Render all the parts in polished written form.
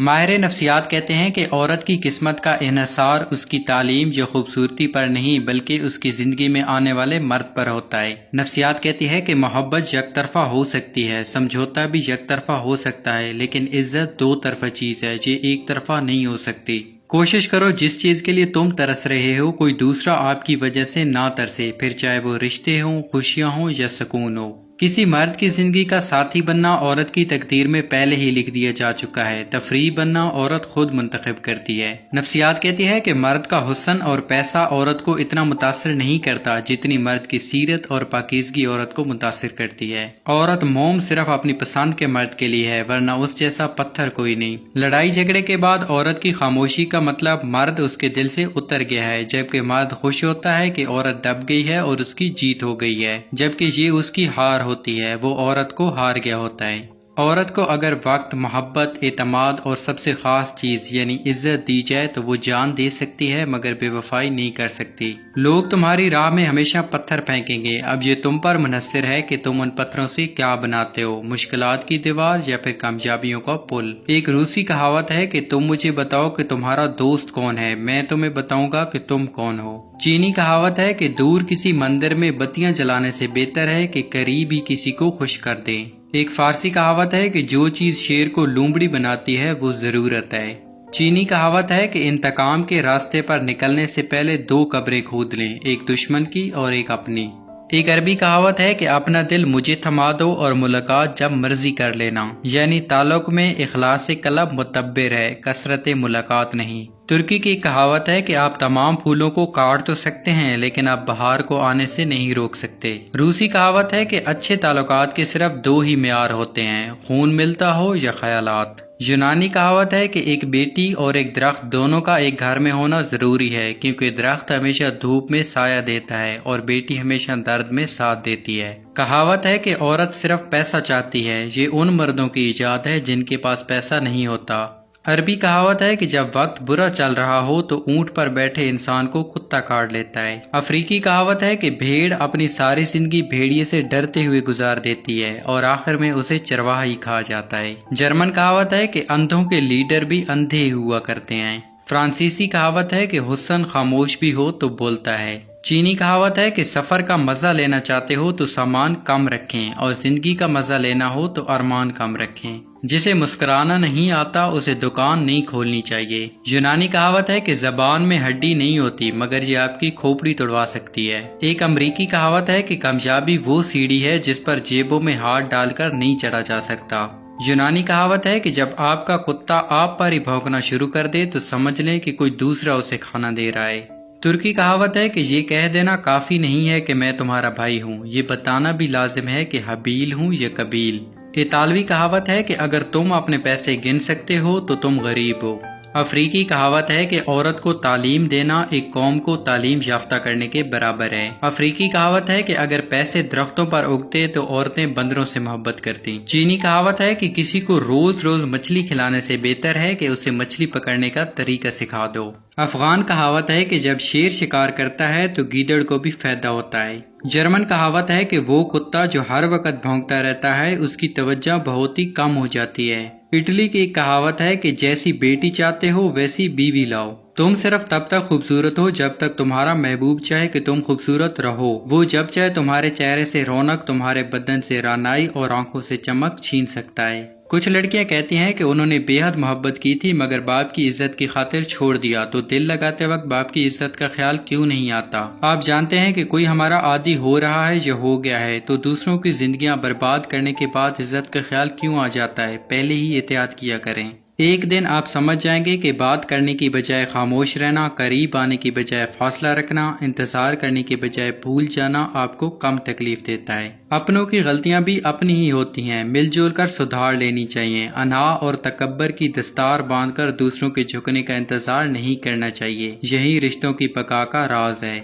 ماہر نفسیات کہتے ہیں کہ عورت کی قسمت کا انحصار اس کی تعلیم یا خوبصورتی پر نہیں بلکہ اس کی زندگی میں آنے والے مرد پر ہوتا ہے۔ نفسیات کہتی ہے کہ محبت یک طرفہ ہو سکتی ہے، سمجھوتا بھی یک طرفہ ہو سکتا ہے، لیکن عزت دو طرفہ چیز ہے، یہ ایک طرفہ نہیں ہو سکتی۔ کوشش کرو جس چیز کے لیے تم ترس رہے ہو کوئی دوسرا آپ کی وجہ سے نہ ترسے، پھر چاہے وہ رشتے ہوں، خوشیاں ہوں یا سکون ہو۔ کسی مرد کی زندگی کا ساتھی بننا عورت کی تقدیر میں پہلے ہی لکھ دیا جا چکا ہے، تفریح بننا عورت خود منتخب کرتی ہے۔ نفسیات کہتی ہے کہ مرد کا حسن اور پیسہ عورت کو اتنا متاثر نہیں کرتا جتنی مرد کی سیرت اور پاکیزگی عورت کو متاثر کرتی ہے۔ عورت موم صرف اپنی پسند کے مرد کے لیے ہے، ورنہ اس جیسا پتھر کوئی نہیں۔ لڑائی جھگڑے کے بعد عورت کی خاموشی کا مطلب مرد اس کے دل سے اتر گیا ہے، جبکہ مرد خوش ہوتا ہے کہ عورت دب گئی ہے اور اس کی جیت ہو گئی ہے، جبکہ یہ اس کی ہار ہوتی ہے، وہ عورت کو ہار گیا ہوتا ہے۔ عورت کو اگر وقت، محبت، اعتماد اور سب سے خاص چیز یعنی عزت دی جائے تو وہ جان دے سکتی ہے مگر بے وفائی نہیں کر سکتی۔ لوگ تمہاری راہ میں ہمیشہ پتھر پھینکیں گے، اب یہ تم پر منحصر ہے کہ تم ان پتھروں سے کیا بناتے ہو، مشکلات کی دیوار یا پھر کامیابیوں کا پل۔ ایک روسی کہاوت ہے کہ تم مجھے بتاؤ کہ تمہارا دوست کون ہے، میں تمہیں بتاؤں گا کہ تم کون ہو۔ چینی کہاوت ہے کہ دور کسی مندر میں بتیاں جلانے سے بہتر ہے کہ قریب ہی کسی کو خوش کر دیں۔ ایک فارسی کہاوت ہے کہ جو چیز شیر کو لومڑی بناتی ہے وہ ضرورت ہے۔ چینی کہاوت ہے کہ انتقام کے راستے پر نکلنے سے پہلے دو قبریں کھود لیں، ایک دشمن کی اور ایک اپنی۔ ایک عربی کہاوت ہے کہ اپنا دل مجھے تھما دو اور ملاقات جب مرضی کر لینا، یعنی تعلق میں اخلاص قلب معتبر ہے، کثرت ملاقات نہیں۔ ترکی کی کہاوت ہے کہ آپ تمام پھولوں کو کاٹ تو سکتے ہیں لیکن آپ بہار کو آنے سے نہیں روک سکتے۔ روسی کہاوت ہے کہ اچھے تعلقات کے صرف دو ہی معیار ہوتے ہیں، خون ملتا ہو یا خیالات۔ یونانی کہاوت ہے کہ ایک بیٹی اور ایک درخت دونوں کا ایک گھر میں ہونا ضروری ہے، کیونکہ درخت ہمیشہ دھوپ میں سایہ دیتا ہے اور بیٹی ہمیشہ درد میں ساتھ دیتی ہے۔ کہاوت ہے کہ عورت صرف پیسہ چاہتی ہے، یہ ان مردوں کی ایجاد ہے جن کے پاس پیسہ نہیں ہوتا۔ عربی کہاوت ہے کہ جب وقت برا چل رہا ہو تو اونٹ پر بیٹھے انسان کو کتا کاٹ لیتا ہے۔ افریقی کہاوت ہے کہ بھیڑ اپنی ساری زندگی بھیڑیے سے ڈرتے ہوئے گزار دیتی ہے اور آخر میں اسے چرواہا ہی کھا جاتا ہے۔ جرمن کہاوت ہے کہ اندھوں کے لیڈر بھی اندھے ہوا کرتے ہیں۔ فرانسیسی کہاوت ہے کہ حسن خاموش بھی ہو تو بولتا ہے۔ چینی کہاوت ہے کہ سفر کا مزہ لینا چاہتے ہو تو سامان کم رکھیں اور زندگی کا مزہ لینا ہو تو ارمان کم رکھیں۔ جسے مسکرانا نہیں آتا اسے دکان نہیں کھولنی چاہیے۔ یونانی کہاوت ہے کہ زبان میں ہڈی نہیں ہوتی مگر یہ آپ کی کھوپڑی توڑوا سکتی ہے۔ ایک امریکی کہاوت ہے کہ کامیابی وہ سیڑھی ہے جس پر جیبوں میں ہاتھ ڈال کر نہیں چڑھا جا سکتا۔ یونانی کہاوت ہے کہ جب آپ کا کتا آپ پر ہی بھونکنا شروع کر دے تو سمجھ لیں کہ کوئی دوسرا اسے کھانا دے رہا ہے۔ ترکی کہاوت ہے کہ یہ کہہ دینا کافی نہیں ہے کہ میں تمہارا بھائی ہوں، یہ بتانا بھی لازم ہے کہ حبیل ہوں یا قبیل۔ اطالوی کہاوت ہے کہ اگر تم اپنے پیسے گن سکتے ہو تو تم غریب ہو۔ افریقی کہاوت ہے کہ عورت کو تعلیم دینا ایک قوم کو تعلیم یافتہ کرنے کے برابر ہے۔ افریقی کہاوت ہے کہ اگر پیسے درختوں پر اگتے تو عورتیں بندروں سے محبت کرتی۔ چینی کہاوت ہے کہ کسی کو روز روز مچھلی کھلانے سے بہتر ہے کہ اسے مچھلی پکڑنے کا طریقہ سکھا دو۔ افغان کہاوت ہے کہ جب شیر شکار کرتا ہے تو گیدڑ کو بھی فائدہ ہوتا ہے۔ جرمن کہاوت ہے کہ وہ کتا جو ہر وقت بھونکتا رہتا ہے اس کی توجہ بہت ہی کم ہو جاتی ہے۔ اٹلی کی ایک کہاوت ہے کہ جیسی بیٹی چاہتے ہو ویسی بیوی لاؤ۔ تم صرف تب تک خوبصورت ہو جب تک تمہارا محبوب چاہے کہ تم خوبصورت رہو، وہ جب چاہے تمہارے چہرے سے رونق، تمہارے بدن سے رانائی اور آنکھوں سے چمک چھین سکتا ہے۔ کچھ لڑکیاں کہتی ہیں کہ انہوں نے بے حد محبت کی تھی مگر باپ کی عزت کی خاطر چھوڑ دیا، تو دل لگاتے وقت باپ کی عزت کا خیال کیوں نہیں آتا؟ آپ جانتے ہیں کہ کوئی ہمارا عادی ہو رہا ہے یا ہو گیا ہے تو دوسروں کی زندگیاں برباد کرنے کے بعد عزت کا خیال کیوں آ جاتا ہے؟ پہلے ہی احتیاط کیا کریں۔ ایک دن آپ سمجھ جائیں گے کہ بات کرنے کی بجائے خاموش رہنا، قریب آنے کی بجائے فاصلہ رکھنا، انتظار کرنے کی بجائے بھول جانا آپ کو کم تکلیف دیتا ہے۔ اپنوں کی غلطیاں بھی اپنی ہی ہوتی ہیں، مل جل کر سدھار لینی چاہیے۔ انا اور تکبر کی دستار باندھ کر دوسروں کے جھکنے کا انتظار نہیں کرنا چاہیے، یہی رشتوں کی بقا کا راز ہے۔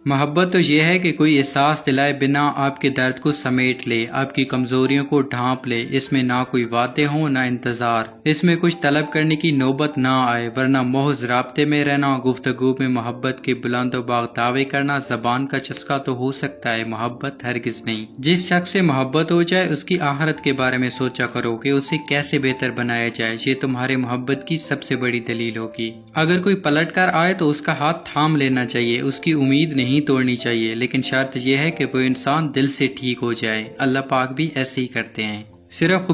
محبت تو یہ ہے کہ کوئی احساس دلائے بنا آپ کے درد کو سمیٹ لے، آپ کی کمزوریوں کو ڈھانپ لے۔ اس میں نہ کوئی وعدے ہوں نہ انتظار، اس میں کچھ طلب کرنے کی نوبت نہ آئے، ورنہ محض رابطے میں رہنا، گفتگو میں محبت کے بلند و باغ دعوے کرنا زبان کا چسکا تو ہو سکتا ہے، محبت ہرگز نہیں۔ جس شخص سے محبت ہو جائے اس کی آخرت کے بارے میں سوچا کرو کہ اسے کیسے بہتر بنایا جائے، یہ تمہارے محبت کی سب سے بڑی دلیل ہوگی۔ اگر کوئی پلٹ کر آئے تو اس کا ہاتھ تھام لینا چاہیے، اس کی امید نہیں توڑنی چاہیے، لیکن شرط یہ ہے کہ وہ انسان دل سے ٹھیک ہو جائے۔ اللہ پاک بھی ایسے ہی کرتے ہیں۔ صرف